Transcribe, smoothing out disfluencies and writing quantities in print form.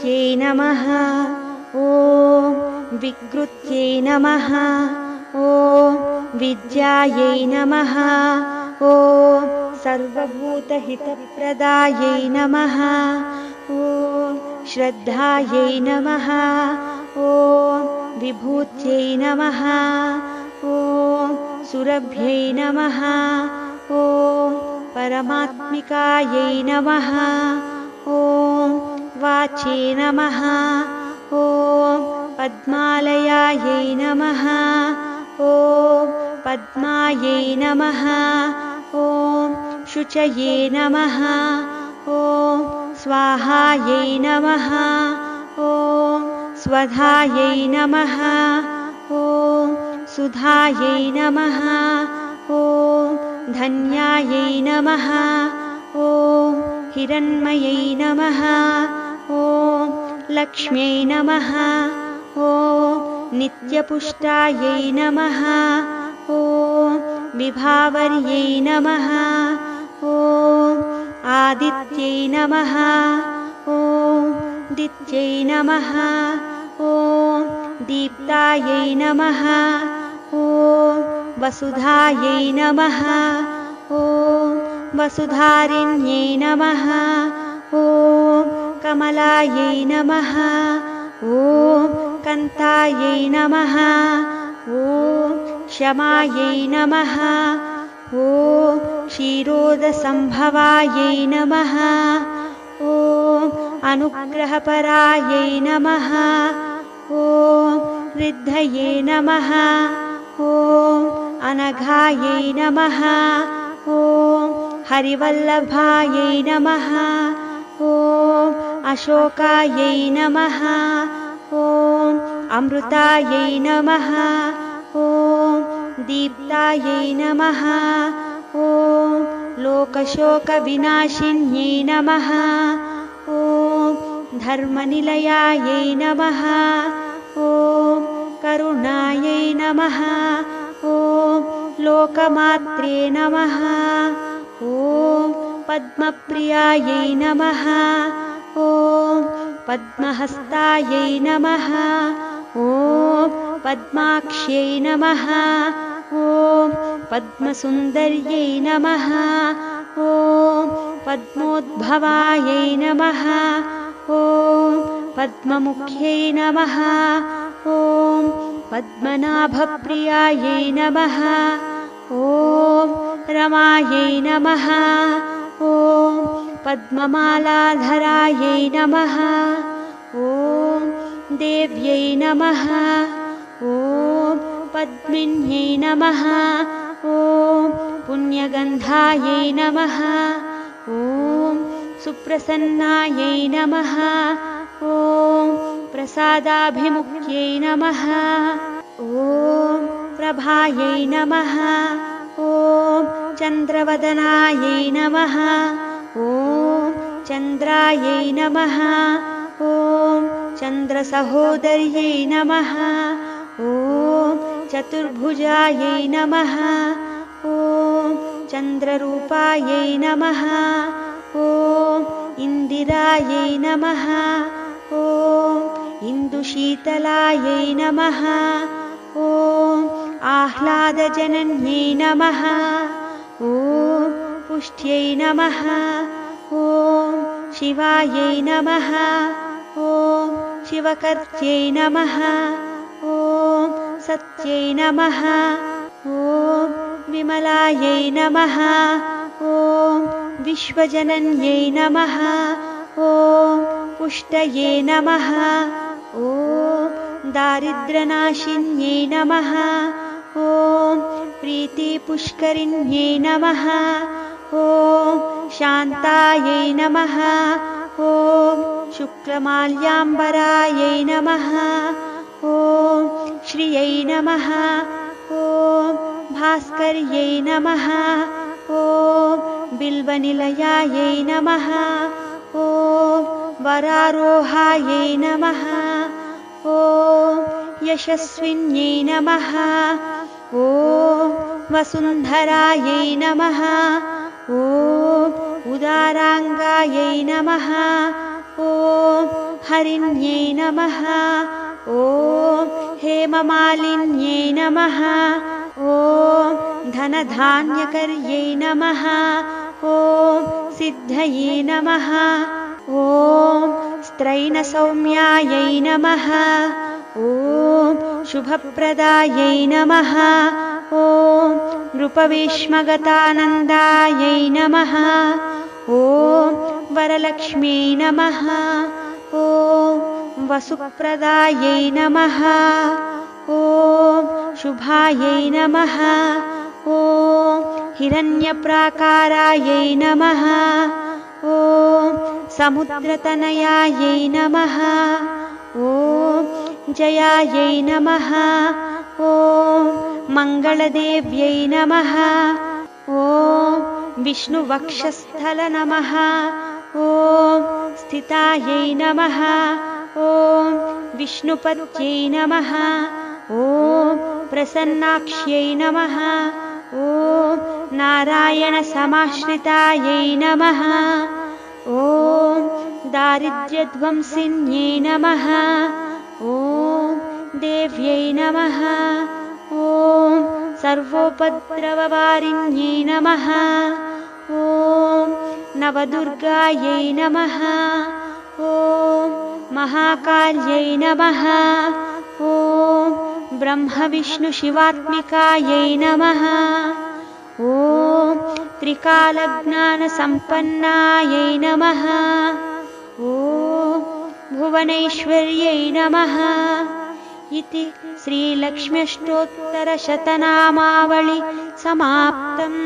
विकृत्यै नमः। ॐ विकृत्यै नमः। ॐ विद्यायै नमः। ॐ सर्वभूतहितप्रदायै नमः। ॐ श्रद्धायै नमः। ॐ विभूत्यै नमः। ॐ सुरभ्यै नमः। ॐ परमात्मिकायै नमः। ॐ वाचे नमः। ॐ पद्मालयायै नमः। ॐ पद्मायै नमः। ॐ शुचये नमः। ॐ स्वाहायै नमः। ॐ स्वधायै नमः। ॐ सुधायै नमः। ॐ धन्यायै नमः। ॐ हिरण्मयै नमः। ॐ लक्ष्म्यै नमः। ॐ नित्यपुष्टायै नमः। ॐ विभावर्यै नमः। ॐ आदित्यै नमः। ॐ दित्यै नमः। ॐ दीप्तायै नमः। ॐ वसुधायै नमः। ॐ वसुधारिण्यै नमः। ॐ कमलायै नमः। ॐ कान्तायै नमः। ॐ क्षमायै नमः। ॐ क्षीरोदसम्भवायै नमः। ॐ अनुग्रहपरायै नमः। ॐ रिद्धये नमः। ॐ अनघायै नमः। ॐ हरिवल्लभायै नमः। ॐ अशोकायै नमः। ॐ अमृतायै नमः। ॐ दीप्तायै नमः। ॐ लोकशोकविनाशिन्यै नमः। ॐ धर्मनिलयायै नमः। ॐ करुणायै नमः। ॐ लोकमात्रे नमः। ॐ पद्मप्रियायै नमः। ॐ पद्महस्तायै नमः। ॐ पद्माक्ष्यै नमः। ॐ पद्मसुन्दर्यै नमः। ॐ पद्मोद्भवायै नमः। ॐ पद्ममुख्यै नमः। ॐ पद्मनाभप्रियायै नमः। ॐ रमायै नमः। ॐ पद्ममालाधरायै नमः। ॐ देव्यै नमः। ॐ पद्मिन्यै नमः। ॐ पुण्यगन्धायै नमः। ॐ सुप्रसन्नायै नमः। ॐ प्रसादाभिमुख्यै नमः। ॐ प्रभायै नमः। ॐ चन्द्रवदनायै नमः। ॐ चन्द्रायै नमः। ॐ चन्द्रसहोदर्यै नमः। ॐ चतुर्भुजायै नमः। ॐ चन्द्ररूपायै नमः। ॐ इन्दिरायै नमः। ॐ इन्दुशीतलायै नमः। ॐ आह्लादजनन्यै नमः। ॐ पुष्ट्यै नमः। ॐ शिवायै नमः। ॐ शिवकर्त्यै नमः। ॐ सत्यै नमः। ॐ विमलायै नमः। ॐ विश्वजनन्यै नमः। ॐ पुष्टये नमः। ॐ दारिद्र्यनाशिन्यै नमः। ॐ प्रीतिपुष्करिण्यै नमः। ॐ शान्तायै नमः। ॐ शुक्लमाल्याम्बरायै नमः। ॐ श्रियै नमः। ॐ भास्कर्यै नमः। ॐ बिल्वनिलयायै नमः। ॐ वरारोहायै नमः। ॐ यशस्विन्यै नमः। ॐ वसुन्धरायै नमः। ॐ उदाराङ्गायै नमः। ॐ हरिण्यै नमः। ॐ हेममालिन्यै नमः। ॐ धनधान्यकर्यै नमः। ॐ सिद्धये नमः। ॐ स्त्रैणसौम्यायै नमः। ॐ शुभप्रदायै नमः। ॐ नृपविष्मगतानन्दायै नमः। ॐ वरलक्ष्म्यै नमः। ॐ वसुप्रदायै नमः। ॐ शुभायै नमः। ॐ हिरण्यप्राकारायै नमः। ॐ समुद्रतनयायै नमः। ॐ जयायै नमः। ॐ मङ्गलदेव्यै नमः। ॐ विष्णुवक्षस्थल नमः। ॐ स्थितायै नमः। ॐ विष्णुपत्यै नमः। ॐ प्रसन्नाक्ष्यै नमः। ॐ नारायणसमाश्रितायै नमः। ॐ दारिद्र्यध्वंसिन्यै नमः। ॐ देव्यै नमः। ॐ सर्वोपद्रववारिण्यै नमः। ॐ नवदुर्गायै नमः। ॐ महाकाल्यै नमः। ॐ ब्रह्मविष्णुशिवात्मिकायै नमः। ॐ त्रिकालज्ञानसम्पन्नायै नमः। ॐ भुवनैश्वर्यै नमः। इति श्रीलक्ष्म्यष्टोत्तरशतनामावळि समाप्तम्।